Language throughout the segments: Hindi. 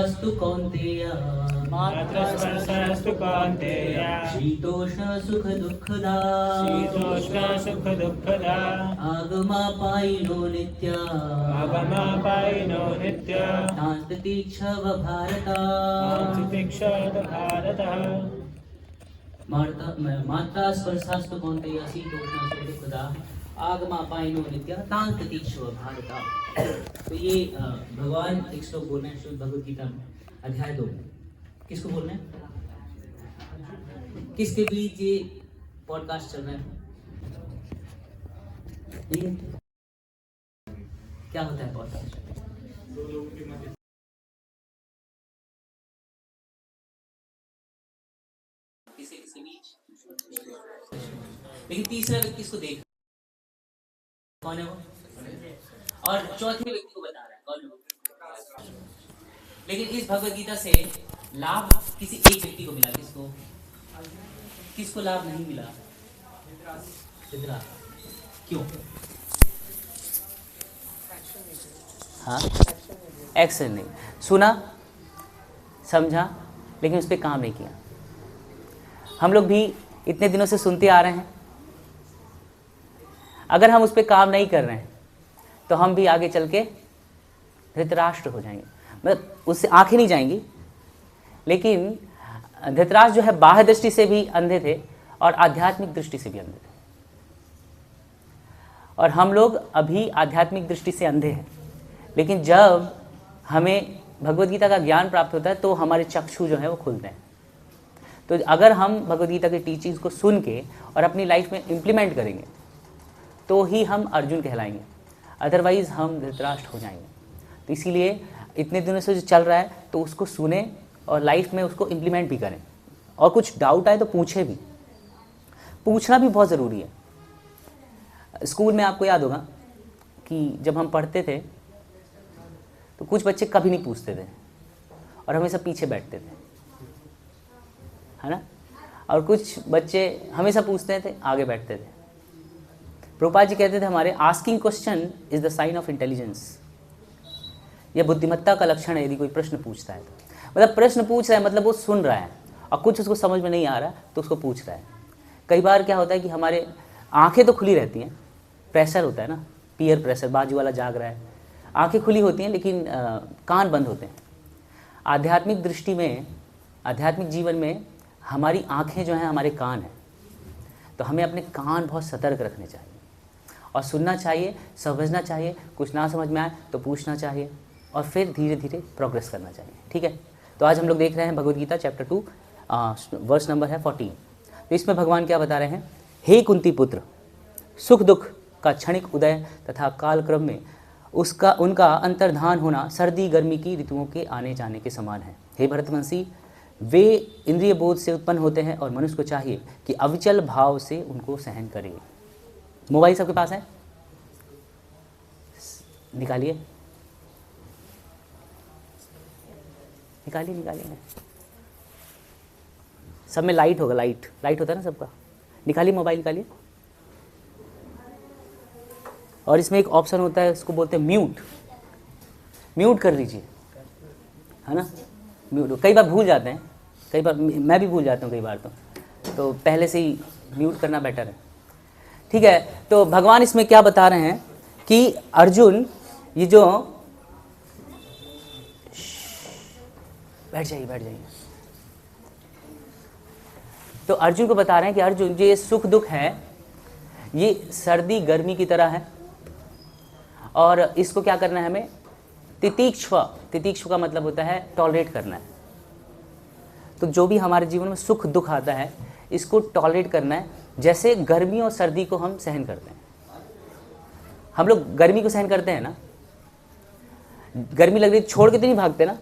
अस्तु कौन्तेय मात्रस्पर्शस्तु कौन्तेय शीतोष्ण सुख दुःखदा शीतोष्ण सुख दुःखदा आगमापायिनो नित्य आगमापायिनो नित्य तान्त्रिक्षव भारत तितिक्षत भारतः मात्रा स्पर्शास्तु कौन्तेय शीतोष्ण सुख दुःखदा आगमापायिनो नित्य तान्त्रिक्षव भारत। तो ये भगवान एक श्लोक बोल रहे हैं श्रीमद् भगवद गीता में अध्याय 2। किसको बोल रहे हैं? किसके बीच ये पॉडकास्ट चल रहा है? ये क्या होता है पॉडकास्ट? किसी बीच, लेकिन तीसरा व्यक्ति इसको देख कौन है वो, और चौथे व्यक्ति को बता रहा है कौन है वो। लेकिन इस भगवद गीता से लाभ किसी एक व्यक्ति को मिला। किसको लाभ नहीं मिला? धृतराष्ट्र। क्यों? हाँ, एक्शन नहीं, सुना समझा लेकिन उस पर काम नहीं किया। हम लोग भी इतने दिनों से सुनते आ रहे हैं, अगर हम उस पर काम नहीं कर रहे हैं तो हम भी आगे चल के धृतराष्ट्र हो जाएंगे। मतलब उससे आंखें नहीं जाएंगी, लेकिन धृतराष्ट्र जो है बाह्य दृष्टि से भी अंधे थे और आध्यात्मिक दृष्टि से भी अंधे थे, और हम लोग अभी आध्यात्मिक दृष्टि से अंधे हैं। लेकिन जब हमें भगवद गीता का ज्ञान प्राप्त होता है तो हमारे चक्षु जो है वो खुलते हैं। तो अगर हम भगवद गीता के टीचिंग्स को सुन के और अपनी लाइफ में इम्प्लीमेंट करेंगे तो ही हम अर्जुन कहलाएंगे, अदरवाइज हम धृतराष्ट्र हो जाएंगे। तो इसीलिए इतने दिनों से जो चल रहा है तो उसको सुने और लाइफ में उसको इम्प्लीमेंट भी करें, और कुछ डाउट आए तो पूछे भी। पूछना भी बहुत ज़रूरी है। स्कूल में आपको याद होगा कि जब हम पढ़ते थे तो कुछ बच्चे कभी नहीं पूछते थे और हमेशा पीछे बैठते थे, है ना, और कुछ बच्चे हमेशा पूछते थे, आगे बैठते थे। प्रभुपाद जी कहते थे हमारे, asking question is the sign of intelligence. यह बुद्धिमत्ता का लक्षण है यदि कोई प्रश्न पूछता है तो। मतलब प्रश्न पूछ रहा है मतलब वो सुन रहा है और कुछ उसको समझ में नहीं आ रहा तो उसको पूछ रहा है। कई बार क्या होता है कि हमारे आंखें तो खुली रहती हैं, प्रेशर होता है ना, पीयर प्रेशर, बाजू वाला जाग रहा है, आंखें खुली होती हैं लेकिन कान बंद होते हैं। आध्यात्मिक दृष्टि में, आध्यात्मिक जीवन में हमारी आंखें जो हैं हमारे कान हैं, तो हमें अपने कान बहुत सतर्क रखने चाहिए और सुनना चाहिए, समझना चाहिए। कुछ ना समझ में आए तो पूछना चाहिए और फिर धीरे धीरे प्रोग्रेस करना चाहिए। ठीक है, तो आज हम लोग देख रहे हैं Bhagavad Gita chapter 2 verse number है 14। तो इसमें भगवान क्या बता रहे हैं? हे कुंती पुत्र, सुख दुख का क्षणिक उदय तथा कालक्रम में उनका अंतर्धान होना सर्दी गर्मी की ऋतुओं के आने जाने के समान है। हे भरतवंशी, वे इंद्रिय बोध से उत्पन्न होते हैं और मनुष्य को चाहिए कि अविचल भाव से उनको सहन करे। मोबाइल सबके पास है? निकालिए निकालिए निकालिए। सब में लाइट होगा, लाइट होता है ना सबका। निकालिए मोबाइल, निकालिए। और इसमें एक ऑप्शन होता है, उसको बोलते हैं म्यूट कर दीजिए, है ना। म्यूट कई बार भूल जाते हैं, कई बार मैं भी भूल जाता हूँ कई बार, तो पहले से ही म्यूट करना बेटर है। ठीक है, तो भगवान इसमें क्या बता रहे हैं कि अर्जुन, ये जो बैठ जाइए। तो अर्जुन को बता रहे हैं कि अर्जुन, जो ये सुख दुख है ये सर्दी गर्मी की तरह है और इसको क्या करना है हमें? तितिक्ष्व का मतलब होता है टॉलरेट करना है। तो जो भी हमारे जीवन में सुख दुख आता है इसको टॉलरेट करना है, जैसे गर्मी और सर्दी को हम सहन करते हैं। हम लोग गर्मी को सहन करते हैं ना, गर्मी लग रही छोड़ के तो नहीं भागते ना,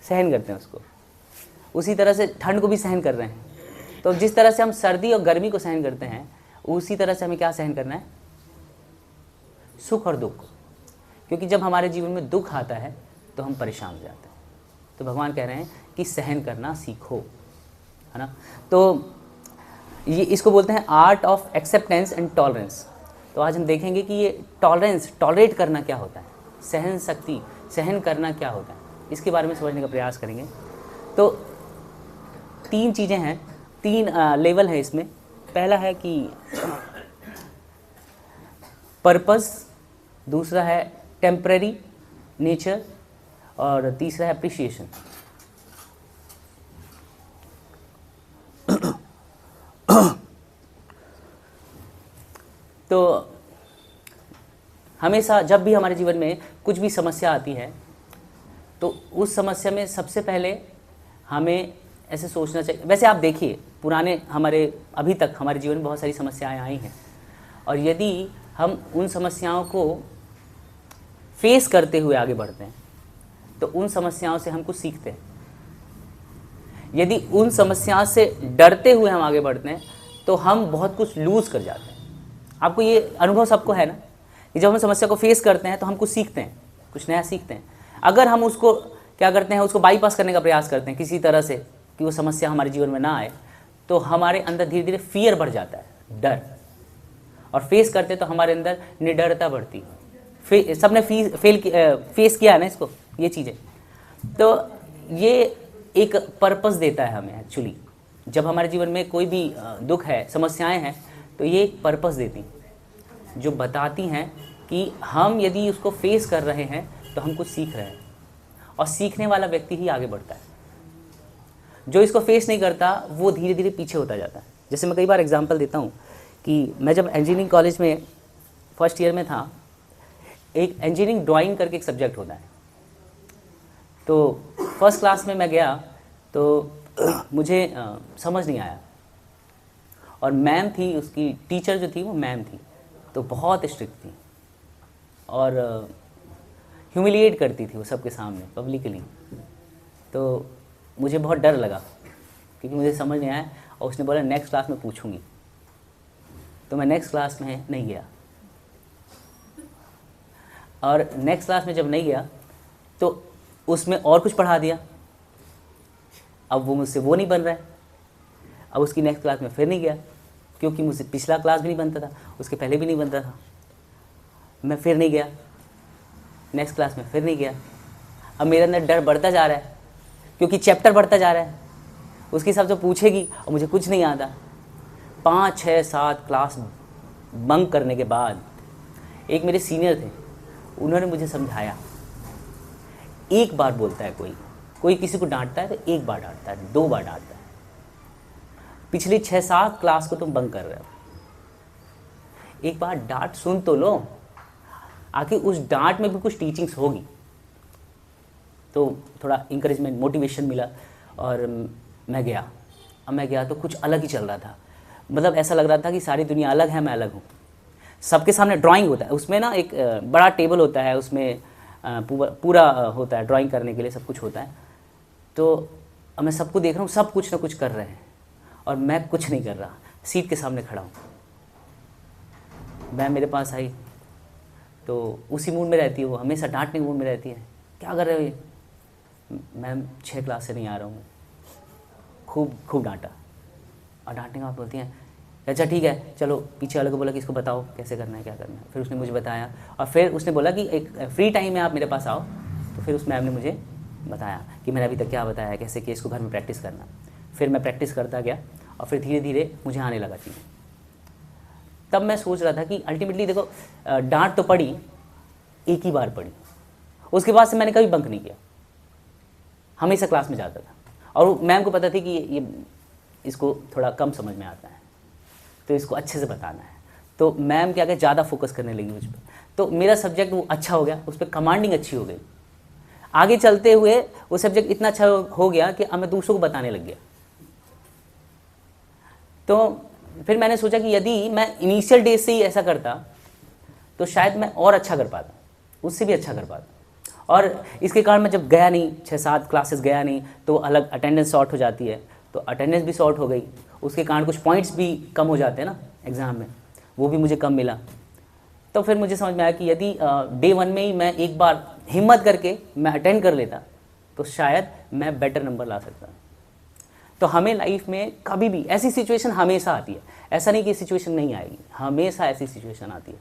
सहन करते हैं उसको। उसी तरह से ठंड को भी सहन कर रहे हैं। तो जिस तरह से हम सर्दी और गर्मी को सहन करते हैं उसी तरह से हमें क्या सहन करना है? सुख और दुख। क्योंकि जब हमारे जीवन में दुख आता है तो हम परेशान हो जाते हैं। तो भगवान कह रहे हैं कि सहन करना सीखो, है ना। तो ये इसको बोलते हैं art of acceptance and tolerance. तो आज हम देखेंगे कि ये टॉलरेंस, टॉलरेट करना क्या होता है, सहन शक्ति, सहन करना क्या होता है, इसके बारे में समझने का प्रयास करेंगे। तो 3 चीज़ें हैं, 3 लेवल है इसमें। पहला है कि पर्पस, दूसरा है टेम्पररी नेचर, और तीसरा है अप्रिशिएशन। तो हमेशा जब भी हमारे जीवन में कुछ भी समस्या आती है तो उस समस्या में सबसे पहले हमें ऐसे सोचना चाहिए। वैसे आप देखिए पुराने हमारे अभी तक हमारे जीवन में बहुत सारी समस्याएं आई हैं, और यदि हम उन समस्याओं को फेस करते हुए आगे बढ़ते हैं तो उन समस्याओं से हम कुछ सीखते हैं। यदि उन समस्याओं से डरते हुए हम आगे बढ़ते हैं तो हम बहुत कुछ लूज़ कर जाते हैं। आपको ये अनुभव सबको है ना कि जब हम समस्या को फेस करते हैं तो हम कुछ सीखते हैं, कुछ नया सीखते हैं। अगर हम उसको क्या करते हैं, उसको बाईपास करने का प्रयास करते हैं किसी तरह से कि वो समस्या हमारे जीवन में ना आए, तो हमारे अंदर धीरे धीरे फियर बढ़ जाता है, डर। और फेस करते तो हमारे अंदर निडरता बढ़ती। सबने फेस किया है ना इसको, ये चीज़ें। तो ये एक पर्पस देता है हमें एक्चुअली। जब हमारे जीवन में कोई भी दुख है, समस्याएं हैं, तो ये एक पर्पस देती जो बताती हैं कि हम यदि उसको फेस कर रहे हैं तो हम कुछ सीख रहे हैं, और सीखने वाला व्यक्ति ही आगे बढ़ता है। जो इसको फेस नहीं करता वो धीरे धीरे पीछे होता जाता है। जैसे मैं कई बार एग्जांपल देता हूँ कि मैं जब इंजीनियरिंग कॉलेज में फर्स्ट ईयर में था, एक इंजीनियरिंग ड्राइंग करके एक सब्जेक्ट होता है। तो फर्स्ट क्लास में मैं गया तो मुझे समझ नहीं आया, और मैम थी, उसकी टीचर जो थी वो मैम थी, तो बहुत स्ट्रिक्ट थी और ह्यूमिलिएट करती थी वो सबके सामने पब्लिकली। तो मुझे बहुत डर लगा क्योंकि मुझे समझ नहीं आया, और उसने बोला नेक्स्ट क्लास में पूछूंगी। तो मैं नेक्स्ट क्लास में नहीं गया, और नेक्स्ट क्लास में जब नहीं गया तो उसमें और कुछ पढ़ा दिया। अब वो मुझसे वो नहीं बन रहा है। अब उसकी नेक्स्ट क्लास में फिर नहीं गया क्योंकि मुझसे पिछला क्लास भी नहीं बनता था, उसके पहले भी नहीं बनता था। मैं फिर नहीं गया, नेक्स्ट क्लास में फिर नहीं गया। अब मेरे अंदर डर बढ़ता जा रहा है क्योंकि चैप्टर बढ़ता जा रहा है, उसके हिसाब से पूछेगी और मुझे कुछ नहीं आता। 5, 6, 7 क्लास बंक करने के बाद एक मेरे सीनियर थे, उन्होंने मुझे समझाया। एक बार बोलता है कोई किसी को डांटता है तो एक बार डांटता है, 2 बार डांटता है। पिछली 6-7 क्लास को तुम बंक कर रहे हो, एक बार डांट सुन तो लो। आखिर उस डांट में भी कुछ टीचिंग्स होगी। तो थोड़ा इंकरेजमेंट, मोटिवेशन मिला और मैं गया। अब मैं गया तो कुछ अलग ही चल रहा था। मतलब ऐसा लग रहा था कि सारी दुनिया अलग है, मैं अलग हूँ। सबके सामने ड्राइंग होता है, उसमें ना एक बड़ा टेबल होता है, उसमें पूरा होता है ड्राइंग करने के लिए, सब कुछ होता है। तो अब मैं सबको देख रहा हूँ, सब कुछ ना कुछ कर रहे हैं और मैं कुछ नहीं कर रहा, सीट के सामने खड़ा हूँ। मैम मेरे पास आई तो उसी मूड में रहती है वो, हमेशा डांटने के मूड में रहती है। क्या कर रहे हो ये? मैम 6 क्लास से नहीं आ रहा हूँ। खूब डांटा, और डांटने के बाद बोलती हैं अच्छा ठीक है चलो। पीछे वाले को बोला कि इसको बताओ कैसे करना है, क्या करना है। फिर उसने मुझे बताया, और फिर उसने बोला कि एक फ्री टाइम में आप मेरे पास आओ। तो फिर उस मैम ने मुझे बताया कि मैंने अभी तक क्या बताया, कैसे कि इसको घर में प्रैक्टिस करना। फिर मैं प्रैक्टिस करता गया और फिर धीरे धीरे मुझे आने लगा चीज़। तब मैं सोच रहा था कि अल्टीमेटली देखो, डांट तो पड़ी, एक ही बार पड़ी, उसके बाद से मैंने कभी बंक नहीं किया, हमेशा क्लास में जाता था। और मैम को पता थी कि ये इसको थोड़ा कम समझ में आता है तो इसको अच्छे से बताना है। तो मैम क्या ज़्यादा फोकस करने लगी मुझ पर। तो मेरा सब्जेक्ट वो अच्छा हो गया, उस पर कमांडिंग अच्छी हो गई। आगे चलते हुए वो सब्जेक्ट इतना अच्छा हो गया कि अब मैं दूसरों को बताने लग गया। तो फिर मैंने सोचा कि यदि मैं इनिशियल डेज से ही ऐसा करता तो शायद मैं और अच्छा कर पाता, उससे भी अच्छा कर पाता। और इसके कारण मैं जब गया नहीं, 6-7 क्लासेस गया नहीं, तो अलग अटेंडेंस शॉर्ट हो जाती है। तो अटेंडेंस भी शॉर्ट हो गई, उसके कारण कुछ पॉइंट्स भी कम हो जाते हैं ना एग्ज़ाम में, वो भी मुझे कम मिला। तो फिर मुझे समझ में आया कि यदि डे 1 में ही मैं एक बार हिम्मत करके मैं अटेंड कर लेता तो शायद मैं बेटर नंबर ला सकता। तो हमें लाइफ में कभी भी ऐसी सिचुएशन हमेशा आती है, ऐसा नहीं कि सिचुएशन नहीं आएगी, हमेशा ऐसी सिचुएशन आती है।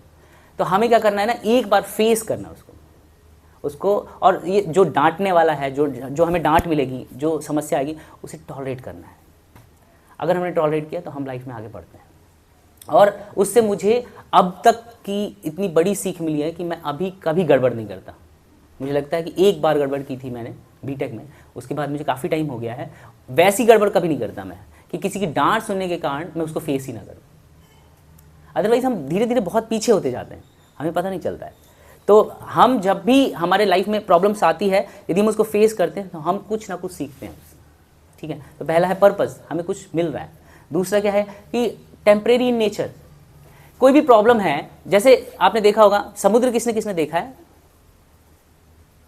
तो हमें क्या करना है ना, एक बार फेस करना उसको, उसको, और ये जो डांटने वाला है, जो हमें डांट मिलेगी, जो समस्या आएगी, उसे टॉलरेट करना है। अगर हमने टॉलरेट किया तो हम लाइफ में आगे बढ़ते हैं। और उससे मुझे अब तक की इतनी बड़ी सीख मिली है कि मैं अभी कभी गड़बड़ नहीं करता। मुझे लगता है कि एक बार गड़बड़ की थी मैंने बीटेक में, उसके बाद मुझे काफ़ी टाइम हो गया है, वैसी गड़बड़ कभी नहीं करता मैं कि किसी की डांट सुनने के कारण मैं उसको फेस ही ना करूँ। अदरवाइज़ हम धीरे धीरे बहुत पीछे होते जाते हैं, हमें पता नहीं चलता है। तो हम जब भी हमारे लाइफ में प्रॉब्लम्स आती है, यदि हम उसको फेस करते हैं तो हम कुछ ना कुछ सीखते हैं उससे, ठीक है। तो पहला है पर्पस, हमें कुछ मिल रहा है। दूसरा क्या है कि टेम्परेरी इन नेचर। कोई भी प्रॉब्लम है, जैसे आपने देखा होगा समुद्र, किसने किसने देखा है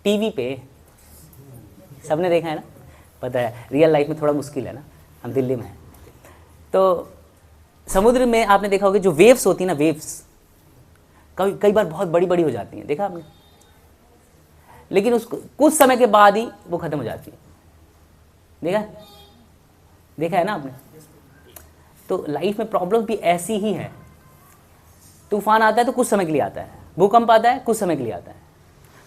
टीवी पे, सबने देखा है ना, पता है। रियल लाइफ में थोड़ा मुश्किल है ना, हम दिल्ली में हैं। तो समुद्र में आपने देखा होगा जो वेव्स होती है ना, वेव्स कई बार बहुत बड़ी बड़ी हो जाती हैं, देखा आपने, लेकिन उसको कुछ समय के बाद ही वो खत्म हो जाती है। देखा है ना आपने। तो लाइफ में प्रॉब्लम भी ऐसी ही है। तूफान आता है तो कुछ समय के लिए आता है, भूकंप आता है कुछ समय के लिए आता है,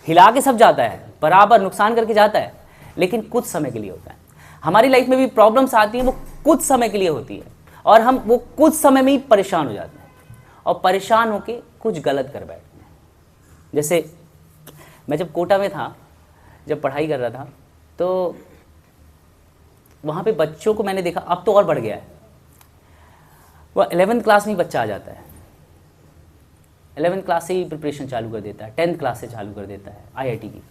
हिला के सब जाता है, बराबर नुकसान करके जाता है, लेकिन कुछ समय के लिए होता है। हमारी लाइफ में भी प्रॉब्लम्स आती हैं, वो कुछ समय के लिए होती है, और हम वो कुछ समय में ही परेशान हो जाते हैं, और परेशान होके कुछ गलत कर बैठते हैं। जैसे मैं जब कोटा में था, जब पढ़ाई कर रहा था, तो वहाँ पे बच्चों को मैंने देखा, अब तो और बढ़ गया है, वो 11th क्लास में ही बच्चा आ जाता है, 11th क्लास से ही प्रिपरेशन चालू कर देता है, 10th क्लास से चालू कर देता है आईआईटी की,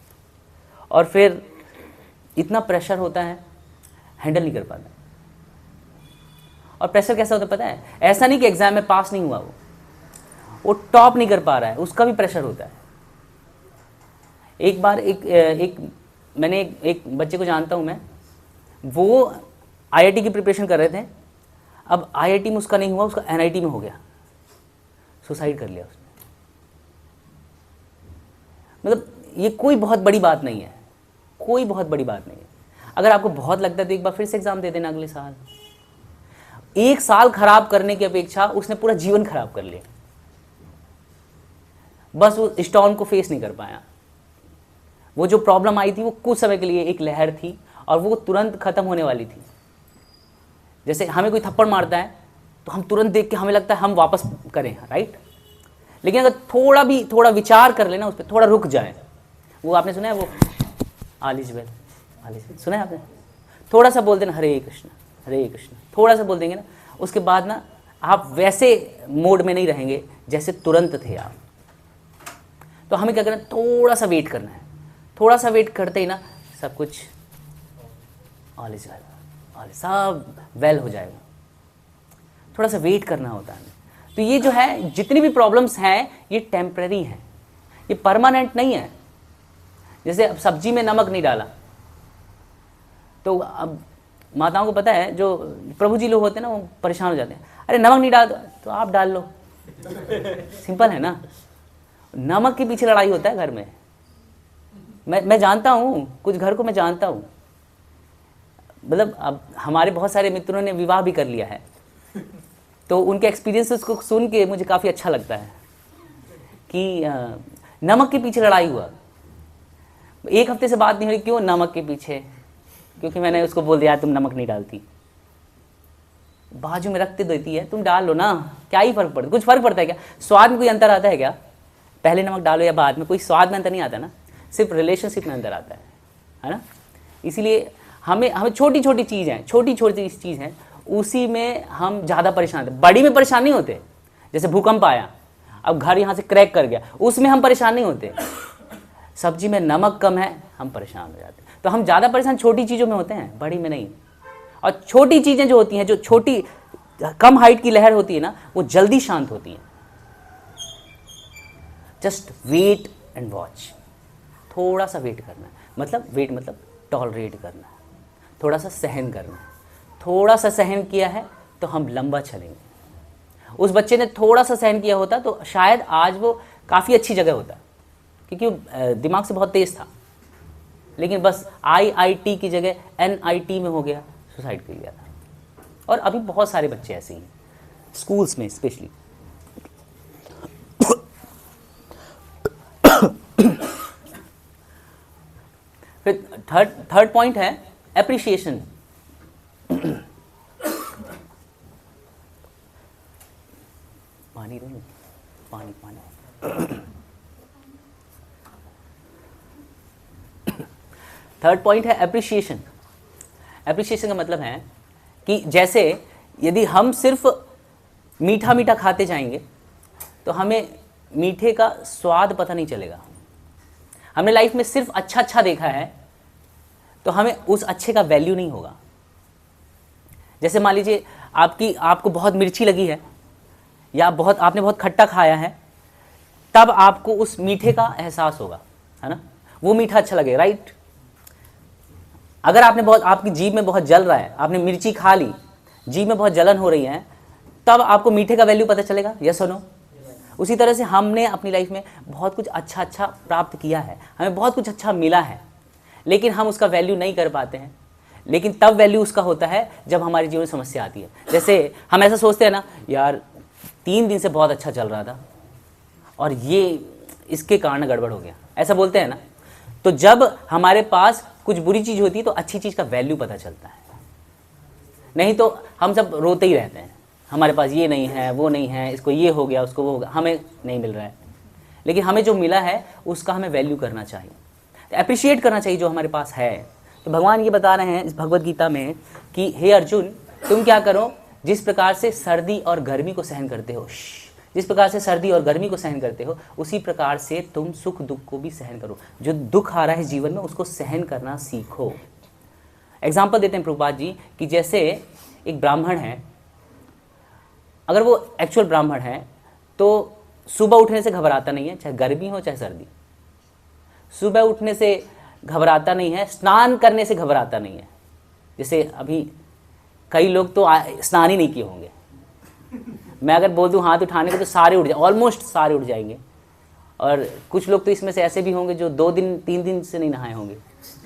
और फिर इतना प्रेशर होता है, हैंडल नहीं कर पाता। और प्रेशर कैसा होता है पता है, ऐसा नहीं कि एग्जाम में पास नहीं हुआ, वो टॉप नहीं कर पा रहा है, उसका भी प्रेशर होता है। एक बार मैंने एक बच्चे को जानता हूँ मैं, वो आईआईटी की प्रिपरेशन कर रहे थे, अब आईआईटी में उसका नहीं हुआ, उसका एनआईटी में हो गया, सुसाइड कर लिया उसने। मतलब ये कोई बहुत बड़ी बात नहीं है, कोई बहुत बड़ी बात नहीं है। अगर आपको बहुत लगता है तो एक बार फिर से एग्जाम दे देना अगले साल। एक साल खराब करने की अपेक्षा उसने पूरा जीवन खराब कर लिया, बस वो स्टॉर्म को फेस नहीं कर पाया। वो जो प्रॉब्लम आई थी वो कुछ समय के लिए एक लहर थी, और वो तुरंत खत्म होने वाली थी। जैसे हमें कोई थप्पड़ मारता है तो हम तुरंत देख के हमें लगता है हम वापस करें, राइट। लेकिन अगर थोड़ा विचार कर लेना उस पर, थोड़ा रुक जाए, वो आपने सुना है वो ऑल इज वेल, सुना है आपने, थोड़ा सा बोल देना हरे कृष्ण हरे कृष्ण, थोड़ा सा बोल देंगे ना, उसके बाद ना आप वैसे मोड में नहीं रहेंगे जैसे तुरंत थे आप। तो हमें क्या करना है, थोड़ा सा वेट करना है, थोड़ा सा वेट करते ही ना सब कुछ ऑल इज वेल, सब वेल हो जाएगा। थोड़ा सा वेट करना होता है। तो ये जो है, जितनी भी प्रॉब्लम्स हैं ये टेम्पररी हैं, ये परमानेंट नहीं है। जैसे अब सब्जी में नमक नहीं डाला, तो अब माताओं को पता है, जो प्रभु जी लोग होते हैं ना, वो परेशान हो जाते हैं, अरे नमक नहीं डाल तो आप डाल लो, सिंपल है ना। नमक के पीछे लड़ाई होता है घर में। मैं जानता हूँ, कुछ घर को मैं जानता हूँ, मतलब अब हमारे बहुत सारे मित्रों ने विवाह भी कर लिया है, तो उनके एक्सपीरियंसेस को सुन के मुझे काफ़ी अच्छा लगता है कि नमक के पीछे लड़ाई हुआ। एक हफ्ते से बात नहीं हुई, क्यों नमक के पीछे, क्योंकि मैंने उसको बोल दिया तुम नमक नहीं डालती, बाजू में रखते देती है, तुम डाल लो ना, क्या ही फर्क पड़ता, कुछ फर्क पड़ता है क्या, स्वाद में कोई अंतर आता है क्या, पहले नमक डालो या बाद में, कोई स्वाद में अंतर नहीं आता ना, सिर्फ रिलेशनशिप में अंतर आता है ना। इसीलिए हमें छोटी छोटी चीज़ हैं, उसी में हम ज़्यादा परेशान होते, बड़ी में परेशान नहीं होते। जैसे भूकंप आया, अब घर यहाँ से क्रैक कर गया, उसमें हम परेशान नहीं होते। सब्जी में नमक कम है, हम परेशान हो जाते। तो हम ज़्यादा परेशान छोटी चीज़ों में होते हैं, बड़ी में नहीं। और छोटी चीज़ें जो होती हैं, जो छोटी कम हाइट की लहर होती है ना, वो जल्दी शांत होती है। जस्ट वेट एंड वॉच, थोड़ा सा वेट करना है, मतलब टॉलरेट करना है, थोड़ा सा सहन करना है। थोड़ा सा सहन किया है तो हम लंबा चलेंगे। उस बच्चे ने थोड़ा सा सहन किया होता तो शायद आज वो काफ़ी अच्छी जगह होता, क्योंकि वो दिमाग से बहुत तेज़ था, लेकिन बस IIT की जगह NIT में हो गया, सुसाइड कर लिया था। और अभी बहुत सारे बच्चे ऐसे ही हैं, स्कूल्स में स्पेशली। फिर थर्ड पॉइंट है एप्रिसिएशन। पानी दो, पानी पानी। थर्ड पॉइंट है एप्रिसिएशन। एप्रिसिएशन का मतलब है कि जैसे यदि हम सिर्फ मीठा मीठा खाते जाएंगे तो हमें मीठे का स्वाद पता नहीं चलेगा। हमने लाइफ में सिर्फ अच्छा अच्छा देखा है तो हमें उस अच्छे का वैल्यू नहीं होगा। जैसे मान लीजिए आपको बहुत मिर्ची लगी है या आपने बहुत खट्टा खाया है, तब आपको उस मीठे का एहसास होगा, है ना, वो मीठा अच्छा लगे, राइट। अगर आपकी जीभ में बहुत जल रहा है, आपने मिर्ची खा ली, जीभ में बहुत जलन हो रही है, तब आपको मीठे का वैल्यू पता चलेगा, यस और नो। उसी तरह से हमने अपनी लाइफ में बहुत कुछ अच्छा अच्छा प्राप्त किया है, हमें बहुत कुछ अच्छा मिला है, लेकिन हम उसका वैल्यू नहीं कर पाते हैं। लेकिन तब वैल्यू उसका होता है जब हमारे जीवन में समस्या आती है। जैसे हम ऐसा सोचते हैं ना, यार 3 दिन से बहुत अच्छा चल रहा था और ये इसके कारण गड़बड़ हो गया, ऐसा बोलते हैं ना। तो जब हमारे पास कुछ बुरी चीज़ होती है तो अच्छी चीज़ का वैल्यू पता चलता है, नहीं तो हम सब रोते ही रहते हैं, हमारे पास ये नहीं है, वो नहीं है, इसको ये हो गया, उसको वो हो गया, हमें नहीं मिल रहा है। लेकिन हमें जो मिला है उसका हमें वैल्यू करना चाहिए, अप्रिशिएट करना चाहिए जो हमारे पास है। तो भगवान ये बता रहे हैं इस भगवद गीता में कि हे अर्जुन, तुम क्या करो, जिस प्रकार से सर्दी और गर्मी को सहन करते हो, जिस प्रकार से सर्दी और गर्मी को सहन करते हो, उसी प्रकार से तुम सुख दुख को भी सहन करो। जो दुख आ रहा है जीवन में उसको सहन करना सीखो। एग्जाम्पल देते हैं प्रभुपाद जी कि जैसे एक ब्राह्मण है, अगर वो एक्चुअल ब्राह्मण है तो सुबह उठने से घबराता नहीं है, चाहे गर्मी हो चाहे सर्दी। सुबह उठने से घबराता नहीं है, स्नान करने से घबराता नहीं है। जैसे अभी कई लोग तो स्नान ही नहीं किए होंगे, मैं अगर बोल दूं हाथ उठाने को तो सारे उठ जाए, ऑलमोस्ट सारे उठ जाएंगे। और कुछ लोग तो इसमें से ऐसे भी होंगे जो 2 दिन 3 दिन से नहीं नहाए होंगे,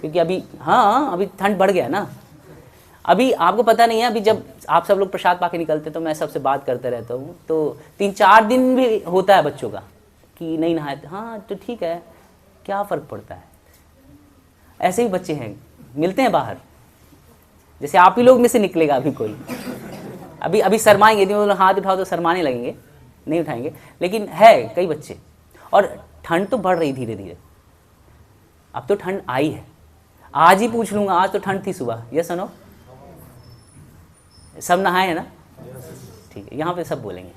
क्योंकि अभी अभी ठंड बढ़ गया ना। अभी आपको पता नहीं है, अभी जब आप सब लोग प्रसाद पाके निकलते तो मैं सबसे बात करते रहता हूँ, तो 3-4 दिन भी होता है बच्चों का कि नहीं नहाए। हाँ तो ठीक है, क्या फ़र्क पड़ता है। ऐसे ही बच्चे हैं, मिलते हैं बाहर, जैसे आप ही लोग में से निकलेगा अभी कोई, अभी शर्माएंगे, यदि वो हाथ उठाओ तो शर्माने लगेंगे, नहीं उठाएंगे। लेकिन है कई बच्चे, और ठंड तो बढ़ रही धीरे धीरे। अब तो ठंड आई है, आज ही पूछ लूंगा, आज तो ठंड थी सुबह, ये सुनो, सब नहाए हैं ना, ठीक है, यहाँ पे सब बोलेंगे।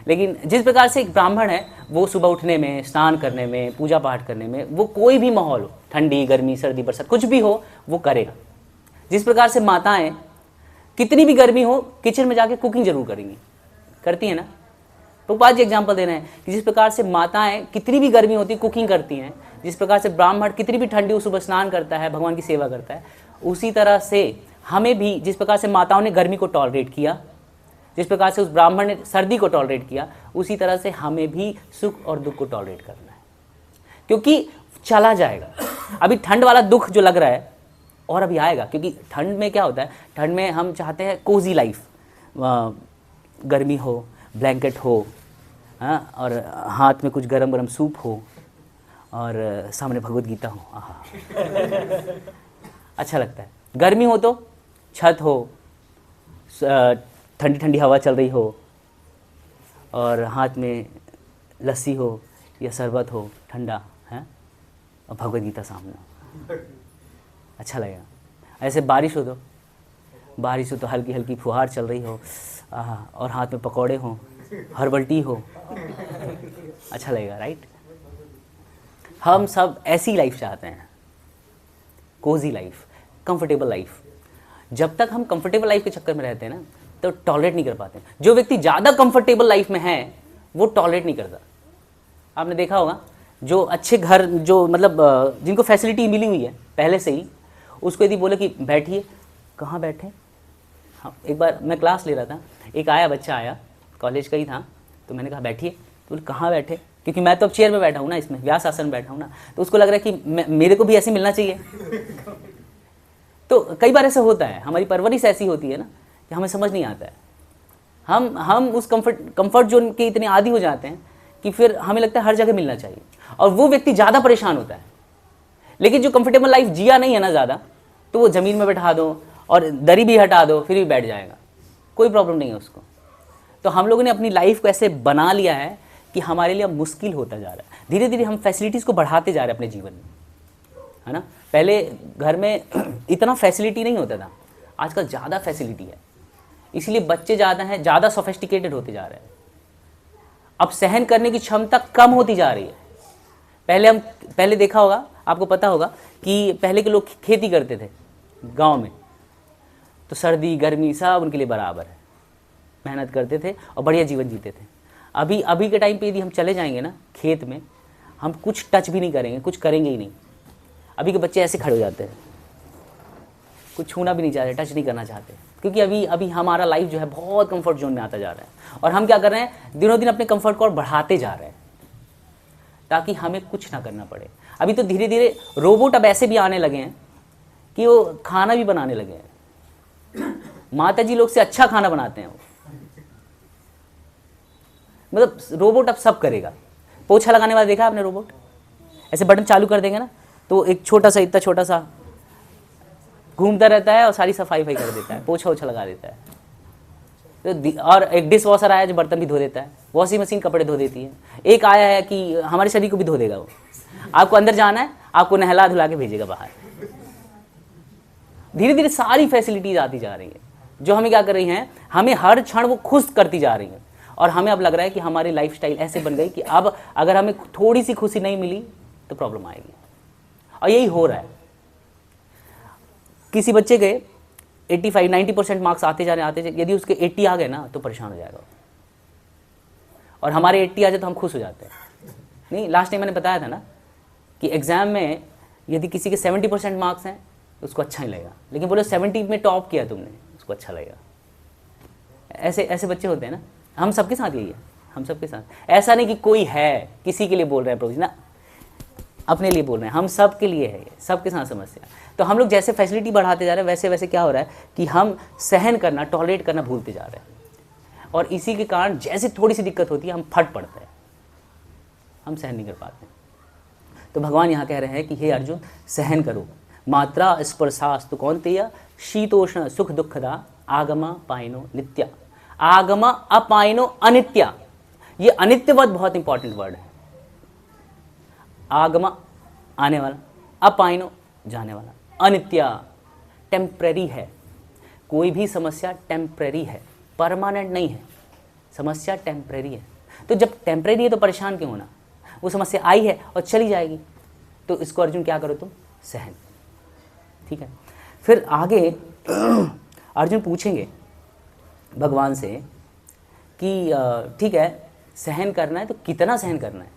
लेकिन जिस प्रकार से एक ब्राह्मण है, वो सुबह उठने में, स्नान करने में, पूजा पाठ करने में, वो कोई भी माहौल हो, ठंडी गर्मी सर्दी बरसात कुछ भी हो, वो करेगा। जिस प्रकार से माताएं कितनी भी गर्मी हो किचन में जाके कुकिंग जरूर करेंगी, करती है ना। तो पाँच जी एग्जाम्पल दे रहे हैं कि जिस प्रकार से माताएं कितनी भी गर्मी होती है कुकिंग करती हैं, जिस प्रकार से ब्राह्मण कितनी भी ठंडी हो सुबह स्नान करता है, भगवान की सेवा करता है, उसी तरह से हमें भी, जिस प्रकार से माताओं ने गर्मी को टॉलरेट किया, जिस प्रकार से उस ब्राह्मण ने सर्दी को टॉलरेट किया, उसी तरह से हमें भी सुख और दुख को टॉलरेट करना है, क्योंकि चला जाएगा। अभी ठंड वाला दुख जो लग रहा है और अभी आएगा, क्योंकि ठंड में क्या होता है, ठंड में हम चाहते हैं कोजी लाइफ, गर्मी हो, ब्लैंकेट हो, हाँ, और हाथ में कुछ गरम गरम सूप हो और सामने भगवद गीता हो, आहा अच्छा लगता है। गर्मी हो तो छत हो, ठंडी ठंडी हवा चल रही हो और हाथ में लस्सी हो या शरबत हो ठंडा, है, और भगवद गीता सामने, अच्छा लगेगा। ऐसे बारिश हो तो हल्की हल्की फुहार चल रही हो, और हाथ में पकौड़े हो, हर्बल टी हो, अच्छा लगेगा, राइट। हम सब ऐसी लाइफ चाहते हैं, कोजी लाइफ, कंफर्टेबल लाइफ। जब तक हम कंफर्टेबल लाइफ के चक्कर में रहते हैं ना, तो टॉलरेट नहीं कर पाते। जो व्यक्ति ज़्यादा कंफर्टेबल लाइफ में है वो टॉलरेट नहीं करता। आपने देखा होगा, जो अच्छे घर, जो मतलब जिनको फैसिलिटी मिली हुई है पहले से ही, उसको यदि बोले कि बैठिए, कहाँ बैठे। हाँ, एक बार मैं क्लास ले रहा था, एक बच्चा आया, कॉलेज का ही था, तो मैंने कहा बैठिए, तो बोले कहाँ बैठे, क्योंकि मैं तो अब चेयर में बैठा हूँ ना, इसमें व्यास आसन में बैठा हूँ ना, तो उसको लग रहा है कि मेरे को भी ऐसे मिलना चाहिए। तो कई बार ऐसा होता है, हमारी परवरिश ऐसी होती है ना कि हमें समझ नहीं आता है। हम उस कंफर्ट जोन के इतने आदी हो जाते हैं कि फिर हमें लगता है हर जगह मिलना चाहिए, और वो व्यक्ति ज़्यादा परेशान होता है। लेकिन जो कंफर्टेबल लाइफ जिया नहीं है ना ज़्यादा, तो वो ज़मीन में बैठा दो और दरी भी हटा दो फिर भी बैठ जाएगा, कोई प्रॉब्लम नहीं है उसको। तो हम लोगों ने अपनी लाइफ को ऐसे बना लिया है कि हमारे लिए अब मुश्किल होता जा रहा है। धीरे धीरे हम फैसिलिटीज़ को बढ़ाते जा रहे हैं अपने जीवन में, है ना। पहले घर में इतना फैसिलिटी नहीं होता था, आजकल ज़्यादा फैसिलिटी है, इसलिए बच्चे ज़्यादा हैं, ज़्यादा सोफिस्टिकेटेड होते जा रहे हैं। अब सहन करने की क्षमता कम होती जा रही है। पहले देखा होगा, आपको पता होगा कि पहले के लोग खेती करते थे गांव में, तो सर्दी गर्मी सब उनके लिए बराबर है, मेहनत करते थे और बढ़िया जीवन जीते थे। अभी के टाइम पे यदि हम चले जाएंगे ना खेत में, हम कुछ टच भी नहीं करेंगे, कुछ करेंगे ही नहीं। अभी के बच्चे ऐसे खड़े हो जाते हैं, कुछ छूना भी नहीं चाहते, टच नहीं करना चाहते, क्योंकि अभी हमारा लाइफ जो है बहुत कंफर्ट जोन में आता जा रहा है। और हम क्या कर रहे हैं, दिनों दिन अपने कंफर्ट को और बढ़ाते जा रहे हैं ताकि हमें कुछ ना करना पड़े। अभी तो धीरे धीरे रोबोट अब ऐसे भी आने लगे हैं कि वो खाना भी बनाने लगे हैं। माता जी लोग से अच्छा खाना बनाते हैं वो, मतलब रोबोट अब सब करेगा। पोछा लगाने वाला देखा आपने रोबोट, ऐसे बटन चालू कर देंगे ना तो एक छोटा सा, इतना छोटा सा घूमता रहता है और सारी सफाई कर देता है, पोछा ओछा लगा देता है। तो और एक डिश वॉशर आया जो बर्तन भी धो देता है, वॉशिंग मशीन कपड़े धो देती है। एक आया है कि हमारे शरीर को भी धो देगा वो। आपको अंदर जाना है, आपको नहला धुला के भेजेगा बाहर। धीरे धीरे सारी फैसिलिटीज आती जा रही है जो हमें क्या कर रही हैं, हमें हर क्षण वो खुश करती जा रही है। और हमें अब लग रहा है कि हमारी लाइफस्टाइल ऐसे बन गई कि अब अगर हमें थोड़ी सी खुशी नहीं मिली तो प्रॉब्लम आएगी। और यही हो रहा है। किसी बच्चे के 85-90% मार्क्स आते जा रहे हैं, यदि उसके 80 आ गए ना तो परेशान हो जाएगा। और हमारे 80 आ जाए तो हम खुश हो जाते हैं। नहीं, लास्ट टाइम मैंने बताया था ना कि एग्जाम में यदि किसी के 70% मार्क्स हैं तो उसको अच्छा नहीं लगेगा, लेकिन बोलो 70 में टॉप किया तुमने, उसको अच्छा लगेगा। ऐसे बच्चे होते हैं ना। हम सबके साथ यही है, हम सबके साथ। ऐसा नहीं कि कोई है किसी के लिए बोल रहे हैं प्रभु जी, ना, अपने लिए बोल रहे हैं, हम सब के लिए है, सबके साथ समस्या। तो हम लोग जैसे फैसिलिटी बढ़ाते जा रहे हैं वैसे वैसे क्या हो रहा है कि हम सहन करना, टॉलरेट करना भूलते जा रहे हैं। और इसी के कारण जैसे थोड़ी सी दिक्कत होती है हम फट पड़ते हैं, हम सहन नहीं कर पाते हैं। तो भगवान यहाँ कह रहे हैं कि हे अर्जुन, सहन करो। मात्रा स्पर्शास्तु कौन्तेय शीतोष्ण सुख दुखदा आगमा पाइनो नित्या। आगमा अपाइनो अनित्या, ये अनित्यवत बहुत इंपॉर्टेंट वर्ड है। आगमा आने वाला, अपाइनो जाने वाला, अनित्या टेम्परेरी है। कोई भी समस्या टेम्परेरी है, परमानेंट नहीं है। समस्या टेम्परेरी है। तो जब टेम्परेरी है तो परेशान क्यों होना, वो समस्या आई है और चली जाएगी। तो इसको अर्जुन क्या करो तुम, सहन। ठीक है। फिर आगे अर्जुन पूछेंगे भगवान से कि ठीक है, सहन करना है तो कितना सहन करना है।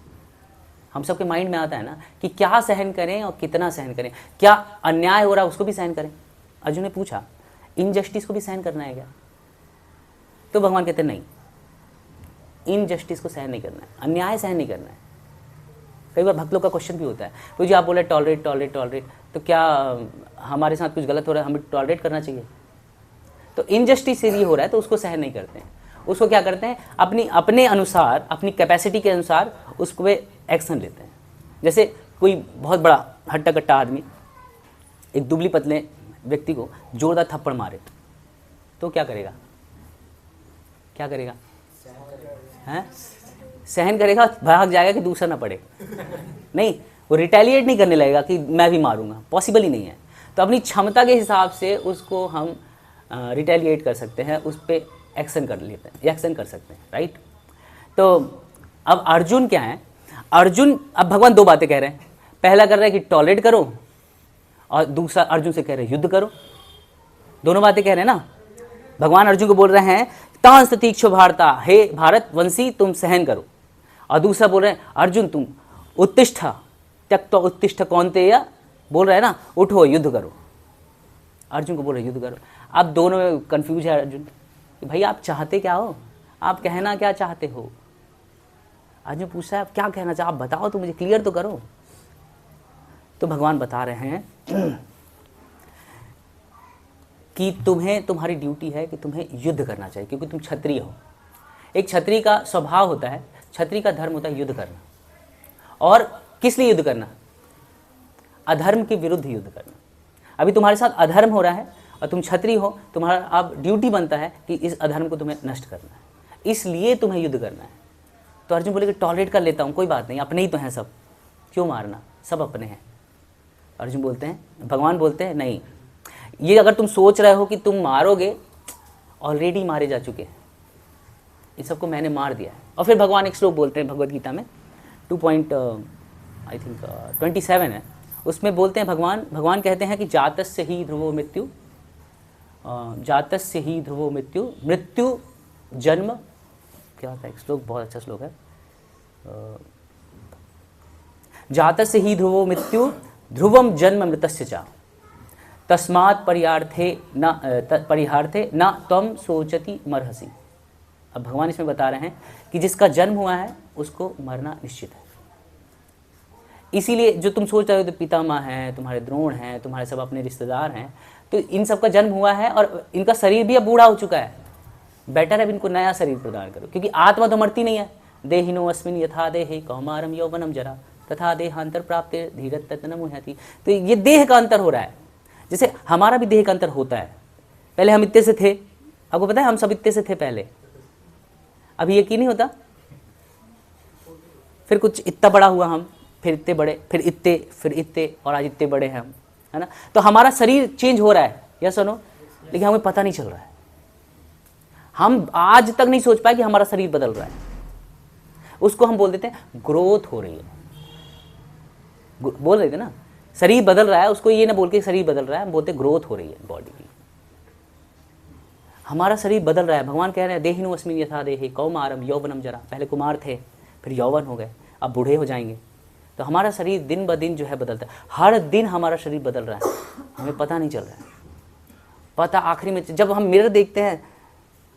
हम सबके माइंड में आता है ना कि क्या सहन करें और कितना सहन करें। क्या अन्याय हो रहा है उसको भी सहन करें। अर्जुन ने पूछा इनजस्टिस को भी सहन करना है क्या। तो भगवान कहते नहीं, इनजस्टिस को सहन नहीं करना है, अन्याय सहन नहीं करना है। कई बार भक्त लोग का क्वेश्चन भी होता है, तो जी आप बोले टॉलरेट टॉलरेट टॉलरेट, तो क्या हमारे साथ कुछ गलत हो रहा है, हमें टॉलरेट करना चाहिए। तो इनजस्टिस यदि हो रहा है तो उसको सहन नहीं करते हैं। उसको क्या करते हैं, अपने अनुसार, अपनी कैपेसिटी के अनुसार उस पर एक्शन लेते हैं। जैसे कोई बहुत बड़ा हट्टा कट्टा आदमी एक दुबली पतले व्यक्ति को जोरदार थप्पड़ मारे तो क्या करेगा, क्या करेगा, हैं, सहन करेगा, भाग जाएगा कि दूसरा ना पड़े। नहीं, वो रिटेलिएट नहीं करने लगेगा कि मैं भी मारूंगा, पॉसिबल ही नहीं है। तो अपनी क्षमता के हिसाब से उसको हम रिटेलिएट कर सकते हैं, उस पर एक्शन कर लेते हैं, एक्शन कर सकते हैं, राइट। तो अब अर्जुन क्या है, अर्जुन, अब भगवान दो बातें कह रहे हैं। पहला कर रहे हैं कि टॉलरेट करो, और दूसरा अर्जुन से कह रहे हैं युद्ध करो। दोनों बातें कह रहे हैं ना। भगवान अर्जुन को बोल रहे हैं तांस तीक्षो भारता, हे भारत वंशी तुम सहन करो। और दूसरा बोल रहे हैं अर्जुन तुम उत्तिष्ठ त्यक्त उत्तिष्ठ कौन्तेय, बोल रहे हैं ना उठो युद्ध करो। अर्जुन को बोल रहे युद्ध करो। अब दोनों में कंफ्यूज है अर्जुन कि भाई आप चाहते क्या हो, आप कहना क्या चाहते हो। अर्जुन पूछा है आप क्या कहना चाहते, आप बताओ तो मुझे क्लियर तो करो। तो भगवान बता रहे हैं कि तुम्हें, तुम्हारी ड्यूटी है कि तुम्हें युद्ध करना चाहिए, क्योंकि तुम क्षत्रिय हो। एक क्षत्रिय का स्वभाव होता है, क्षत्रिय का धर्म होता है युद्ध करना। और किस लिए युद्ध करना, अधर्म के विरुद्ध युद्ध करना। अभी तुम्हारे साथ अधर्म हो रहा है और तुम क्षत्रिय हो, तुम्हारा अब ड्यूटी बनता है कि इस अधर्म को तुम्हें नष्ट करना है, इसलिए तुम्हें युद्ध करना है। तो अर्जुन बोले कि टॉलरेट कर लेता हूँ, कोई बात नहीं, अपने ही तो हैं सब, क्यों मारना, सब अपने हैं। अर्जुन बोलते हैं, भगवान बोलते हैं नहीं, ये अगर तुम सोच रहे हो कि तुम मारोगे, ऑलरेडी मारे जा चुके हैं, इन सबको मैंने मार दिया है। और फिर भगवान एक श्लोक बोलते हैं भगवद गीता में 2.27 है, उसमें बोलते हैं भगवान कहते हैं कि जातस्य ही ध्रुवो मृत्यु, जातस्य ही ध्रुवो मृत्यु, मृत्यु जन्म, क्या होता है श्लोक, बहुत अच्छा श्लोक है, जातस्य ही ध्रुवो मृत्यु ध्रुवम जन्म मृतस्य च तस्मात् परिहार्थे न त्वं सोचति मरहसि। अब भगवान इसमें बता रहे हैं कि जिसका जन्म हुआ है उसको मरना निश्चित है। इसीलिए जो तुम सोच रहे हो, तो पितामह हैं, तुम्हारे द्रोण हैं, तुम्हारे सब अपने रिश्तेदार हैं, तो इन सब का जन्म हुआ है और इनका शरीर भी अब बूढ़ा हो चुका है, बेटर है अब इनको नया शरीर प्रदान करो, क्योंकि आत्मा तो मरती नहीं है। देहिनो अस्मिन यथा देहे कौमारम यौवनम जरा तथा देहांतर प्राप्त धीरत तन्न मुह्यति। तो ये देह का अंतर हो रहा है, जैसे हमारा भी देह का अंतर होता है। पहले हम इतने से थे, आपको पता है हम सब इतने से थे पहले, अभी यकीन नहीं होता, फिर कुछ इतना बड़ा हुआ हम, फिर इतने बड़े, फिर इतने और आज इतने बड़े हैं हम, है ना। तो हमारा शरीर चेंज हो रहा है, या सुनो, लेकिन हमें पता नहीं चल रहा है। हम आज तक नहीं सोच पाए कि हमारा शरीर बदल रहा है, उसको हम बोल देते हैं ग्रोथ हो रही है। बोल रहे थे ना शरीर बदल रहा है, उसको ये ना बोल के शरीर बदल रहा है, हम बोलते ग्रोथ हो रही है बॉडी की। हमारा शरीर बदल रहा है। भगवान कह रहे हैं देहिनो अस्मिन यथा देहे कौमारम यौवनम जरा, पहले कुमार थे, फिर यौवन हो गए, अब बूढ़े हो जाएंगे। तो हमारा शरीर दिन ब दिन जो है बदलता है, हर दिन हमारा शरीर बदल रहा है, हमें पता नहीं चल रहा है। पता आखिरी में जब हम मिरर देखते हैं,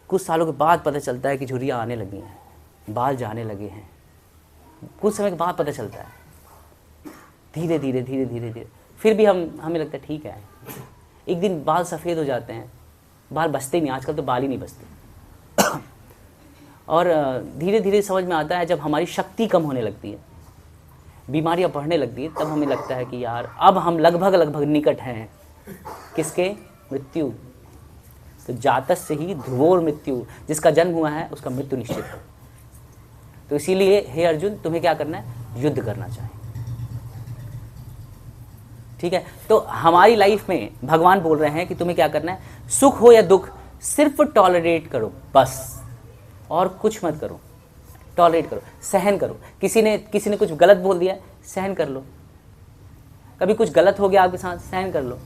कुछ सालों के बाद पता चलता है कि झुर्रियाँ आने लगी हैं, बाल जाने लगे हैं, कुछ समय के बाद पता चलता है, धीरे धीरे। फिर भी हमें लगता है ठीक है, एक दिन बाल सफ़ेद हो जाते हैं, बाल बचते नहीं, आजकल तो बाल ही नहीं बचते। और धीरे धीरे समझ में आता है जब हमारी शक्ति कम होने लगती है, बीमारियां बढ़ने लगती है, तब हमें लगता है कि यार अब हम लगभग निकट हैं किसके, मृत्यु। तो जातस्य ही ध्रुवोर मृत्यु, जिसका जन्म हुआ है उसका मृत्यु निश्चित है। तो इसीलिए हे अर्जुन, तुम्हें क्या करना है, युद्ध करना चाहिए, ठीक है। तो हमारी लाइफ में भगवान बोल रहे हैं कि तुम्हें क्या करना है, सुख हो या दुख सिर्फ टॉलरेट करो बस, और कुछ मत करो, टॉलरेट करो, सहन करो। किसी ने कुछ गलत बोल दिया, सहन कर लो। कभी कुछ गलत हो गया आपके साथ, सहन कर लो।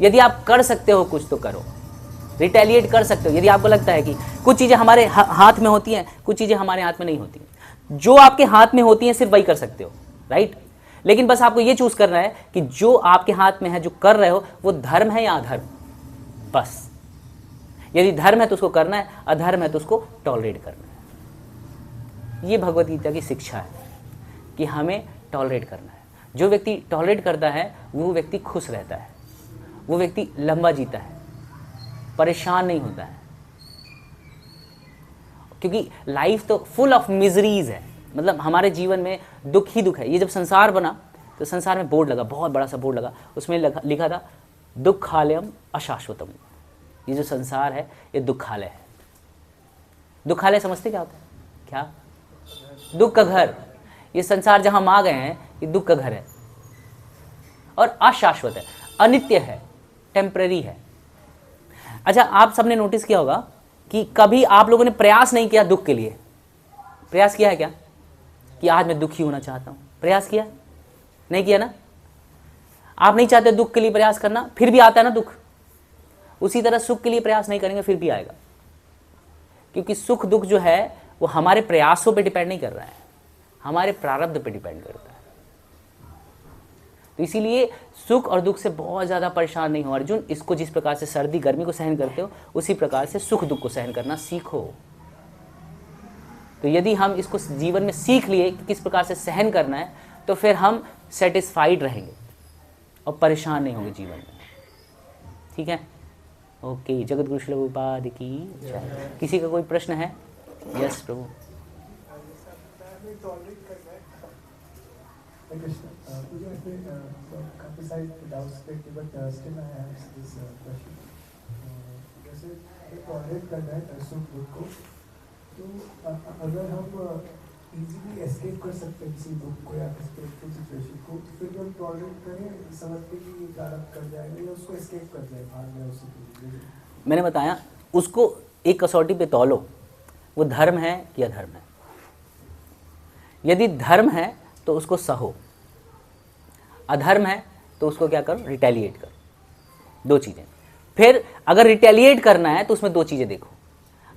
यदि आप कर सकते हो कुछ तो करो, रिटेलिएट कर सकते हो। यदि आपको लगता है कि कुछ चीज़ें हमारे हाथ में होती हैं, कुछ चीज़ें हमारे हाथ में नहीं होती, जो आपके हाथ में होती हैं सिर्फ वही कर सकते हो, राइट। लेकिन बस आपको ये चूज करना है कि जो आपके हाथ में है, जो कर रहे हो, वो धर्म है या अधर्म, बस। यदि धर्म है तो उसको करना है, अधर्म है तो उसको टॉलरेट करना है। ये भगवद गीता की शिक्षा है कि हमें टॉलरेट करना है। जो व्यक्ति टॉलरेट करता है वो व्यक्ति खुश रहता है, वो व्यक्ति लंबा जीता है, परेशान नहीं होता है। क्योंकि लाइफ तो फुल ऑफ मिजरीज है, मतलब हमारे जीवन में दुख ही दुख है। ये जब संसार बना तो संसार में बोर्ड लगा, बहुत बड़ा सा बोर्ड लगा, उसमें लिखा था दुखालयम अशाश्वतम। ये जो संसार है ये दुखालय है। दुखालय समझते क्या होता है, क्या, दुख का घर। ये संसार जहां हम आ गए हैं ये दुख का घर है, और अशाश्वत है, अनित्य है, टेम्पररी है। अच्छा, आप सबने नोटिस किया होगा कि कभी आप लोगों ने प्रयास नहीं किया दुख के लिए। प्रयास किया है क्या कि आज मैं दुखी होना चाहता हूं, प्रयास किया नहीं किया ना। आप नहीं चाहते दुख के लिए प्रयास करना, फिर भी आता है ना दुख। उसी तरह सुख के लिए प्रयास नहीं करेंगे फिर भी आएगा, क्योंकि सुख दुख जो है वो हमारे प्रयासों पे डिपेंड नहीं कर रहा है, हमारे प्रारब्ध पे डिपेंड करता है। तो इसीलिए सुख और दुख से बहुत ज़्यादा परेशान नहीं हो अर्जुन। इसको जिस प्रकार से सर्दी गर्मी को सहन करते हो, उसी प्रकार से सुख दुख को सहन करना सीखो। तो यदि हम इसको जीवन में सीख लिए कि किस प्रकार से सहन करना है, तो फिर हम सेटिस्फाइड रहेंगे और परेशान नहीं होंगे जीवन में, ठीक है। ओके, जगत गुरु श्री प्रभुपाद की जय। किसी का कोई प्रश्न है? यस प्रभु। Krishna, मुझे ऐसे काफ़ी सारे डाउट्स थे कि but still I have this question. जैसे टॉलरेट करना है सुख दुख को, तो अगर हम इजीली एस्केप कर सकते हैं किसी दुख को या स्पिरिचुअल सिचुएशन को, तो फिर हम टॉलरेट करें समझते कि ये प्रारब्ध कर जाएगा या उसको एस्केप कर जाए, भाग जाए उससे। मैंने बताया उसको एक कसौटी पे तौलो, वो धर्म है कि अधर्म है। यदि धर्म है तो उसको सहो, अधर्म है तो उसको क्या करो, रिटेलिएट करो। 2 चीज़ें। फिर अगर रिटेलिएट करना है तो उसमें 2 चीज़ें देखो,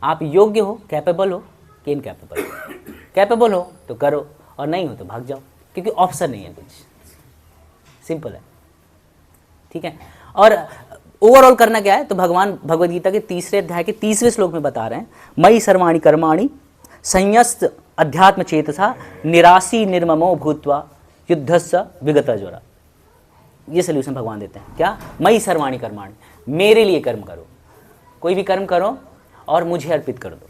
आप योग्य हो, कैपेबल हो कि इनकैपेबल हो। कैपेबल हो तो करो और नहीं हो तो भाग जाओ, क्योंकि ऑप्शन नहीं है कुछ, सिंपल है। ठीक है। और ओवरऑल करना क्या है, तो भगवान भगवद गीता के 3रे अध्याय के 30वें श्लोक में बता रहे हैं, मयि सर्वाणि कर्माणि संयस्त अध्यात्म चेतसा निराशी निर्ममो भूत्वा युद्धस्स विगतज्वरा। ये सोल्यूशन भगवान देते हैं। क्या? मयि सर्वाणि कर्माणि, मेरे लिए कर्म करो, कोई भी कर्म करो और मुझे अर्पित कर दो,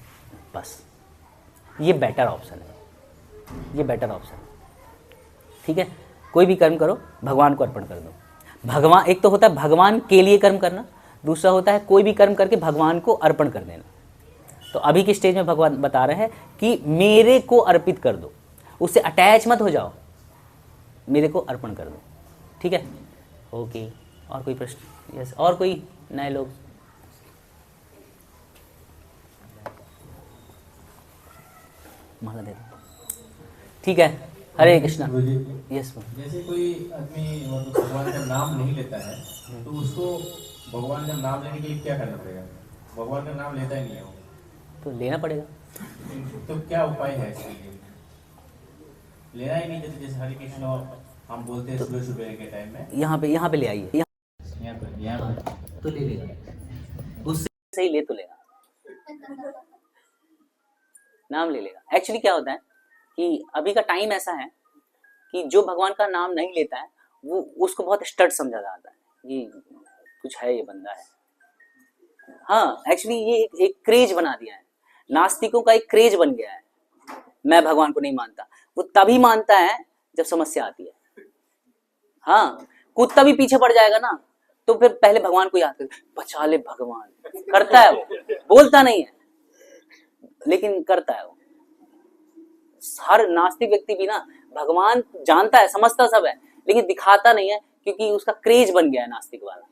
बस। ये बेटर ऑप्शन है, ये बेटर ऑप्शन है। ठीक है। कोई भी कर्म करो, भगवान को अर्पण कर दो। भगवान, एक तो होता है भगवान के लिए कर्म करना, दूसरा होता है कोई भी कर्म करके भगवान को अर्पण कर देना। तो अभी की स्टेज में भगवान बता रहे हैं कि मेरे को अर्पित कर दो, उससे अटैच मत हो जाओ, मेरे को अर्पण कर दो। ठीक है। ओके, और कोई प्रश्न? यस, और कोई नए लोग? माला दे दो। ठीक है। हरे कृष्णा। यस। जैसे कोई आदमी मतलब भगवान का नाम नहीं लेता है, तो उसको भगवान का नाम लेने के लिए क्या करना पड़ेगा? भगवान का नाम लेता ही नहीं है वो, तो लेना पड़ेगा। तो क्या उपाय है इसके लिए? लेना ही नहीं, जैसे हरे कृष्ण हम बोलते हैं सुबह सुबह के टाइम में। यहाँ पे ले आइए, यहाँ पर तो ले लेगा, उससे सही ले तो लेगा, नाम ले लेगा। एक्चुअली क्या होता है कि अभी का टाइम ऐसा है कि जो भगवान का नाम नहीं लेता है वो उसको बहुत स्टड समझा जाता है, ये कुछ है, ये बंदा है। हाँ, एक्चुअली ये एक क्रेज बना दिया है, नास्तिकों का एक क्रेज बन गया है। मैं भगवान को नहीं मानता, वो तभी मानता है जब समस्या आती है। हाँ, कुत्ता भी पीछे पड़ जाएगा ना, तो फिर पहले भगवान को याद कर, बचा ले भगवान, करता है वो, बोलता नहीं है लेकिन करता है वो। हर नास्तिक व्यक्ति भी ना भगवान जानता है, समझता सब है, लेकिन दिखाता नहीं है, क्योंकि उसका क्रेज बन गया है नास्तिक वाला।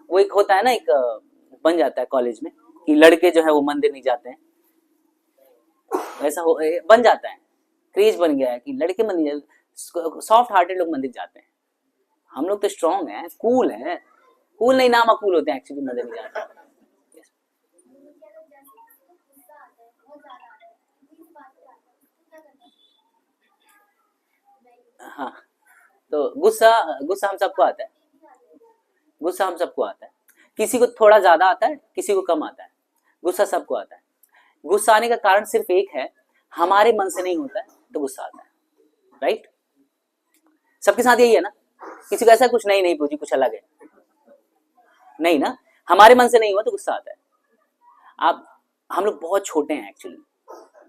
वो एक होता है ना, एक बन जाता है कॉलेज में कि लड़के जो है वो मंदिर नहीं जाते हैं, ऐसा बन जाता है, क्रेज बन गया है कि लड़के मंदिर, सॉफ्ट हार्टेड लोग मंदिर जाते हैं। हम लोग तो स्ट्रॉन्ग हैं, कूल हैं, कूल नहीं नाम कूल होते हैं एक्चुअली, मंदिर नहीं जाते। हाँ, तो गुस्सा हम सबको आता है, गुस्सा हम सबको आता है। किसी को थोड़ा ज्यादा आता है, किसी को कम आता है, गुस्सा सबको आता है। गुस्सा आने का कारण सिर्फ एक है, हमारे मन से नहीं होता है तो गुस्सा आता है। राइट? सबके साथ यही है ना, किसी को ऐसा कुछ नहीं पूछी, कुछ अलग है नहीं ना, हमारे मन से नहीं हुआ तो गुस्सा आता है। आप, हम लोग बहुत छोटे हैं एक्चुअली,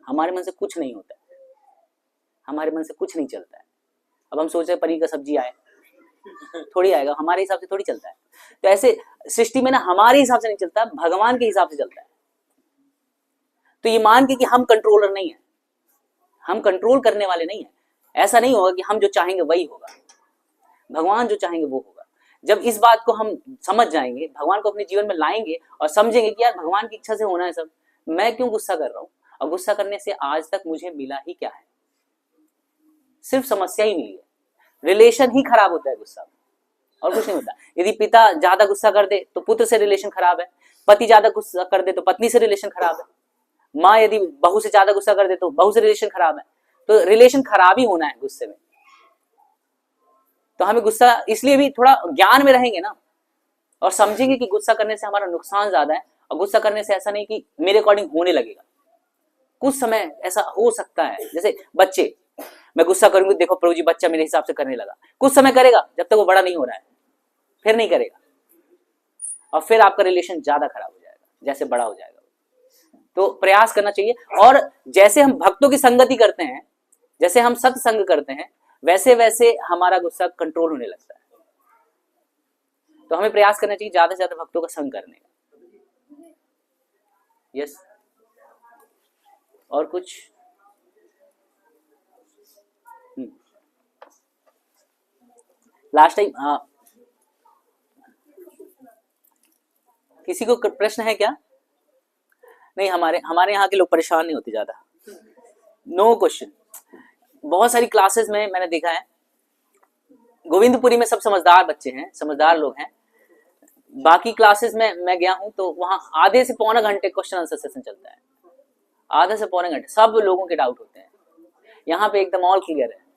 हमारे मन से कुछ नहीं होता है, हमारे मन से कुछ नहीं चलता है। अब हम सोच रहे पनीर का सब्जी आए, थोड़ी आएगा, हमारे हिसाब से थोड़ी चलता है। तो ऐसे सृष्टि में ना हमारे हिसाब से नहीं चलता, भगवान के हिसाब से चलता है। तो ये मान के कि हम कंट्रोलर नहीं है, हम कंट्रोल करने वाले नहीं है। ऐसा नहीं होगा कि हम जो चाहेंगे वही होगा, भगवान जो चाहेंगे वो होगा। जब इस बात को हम समझ जाएंगे, भगवान को अपने जीवन में लाएंगे और समझेंगे कि यार भगवान की इच्छा से होना है सब, मैं क्यों गुस्सा कर रहा हूं, और गुस्सा करने से आज तक मुझे मिला ही क्या है, सिर्फ समस्या ही मिली है, रिलेशन ही खराब होता है गुस्सा, और कुछ नहीं होता। यदि पिता ज्यादा गुस्सा कर दे तो पुत्र से रिलेशन खराब है, पति ज्यादा गुस्सा कर दे तो पत्नी से रिलेशन खराब है, माँ यदि बहू से ज्यादा गुस्सा कर दे तो बहू से रिलेशन खराब है। तो रिलेशन खराब ही होना है गुस्से में। तो हमें गुस्सा इसलिए भी थोड़ा ज्ञान में रहेंगे ना, और समझेंगे कि गुस्सा करने से हमारा नुकसान ज्यादा है, और गुस्सा करने से ऐसा नहीं कि मेरे अकॉर्डिंग होने लगेगा। कुछ समय ऐसा हो सकता है, जैसे बच्चे, मैं गुस्सा करूंगी, देखो प्रभु जी बच्चा मेरे हिसाब से करने लगा, कुछ समय करेगा जब तक वो बड़ा नहीं हो रहा है, फिर नहीं करेगा, और फिर आपका रिलेशन ज्यादा खराब हो जाएगा जैसे बड़ा हो जाएगा। तो प्रयास करना चाहिए। और जैसे हम भक्तों की संगति करते हैं, जैसे हम सत्संग करते हैं, वैसे वैसे हमारा गुस्सा कंट्रोल होने लगता है। तो हमें प्रयास करना चाहिए ज्यादा से ज्यादा भक्तों का संग करने का। यस, और कुछ? लास्ट टाइम किसी को प्रश्न है क्या? नहीं, हमारे यहाँ के लोग परेशान नहीं होते ज्यादा। No question. बहुत सारी क्लासेस में मैंने देखा है, गोविंदपुरी में सब समझदार बच्चे हैं, समझदार लोग हैं। बाकी क्लासेस में मैं गया हूं तो वहां आधे से पौने घंटे क्वेश्चन आंसर सेशन चलता है, आधे से पौने घंटे, सब लोगों के डाउट होते हैं। यहाँ पे एकदम ऑल क्लियर है।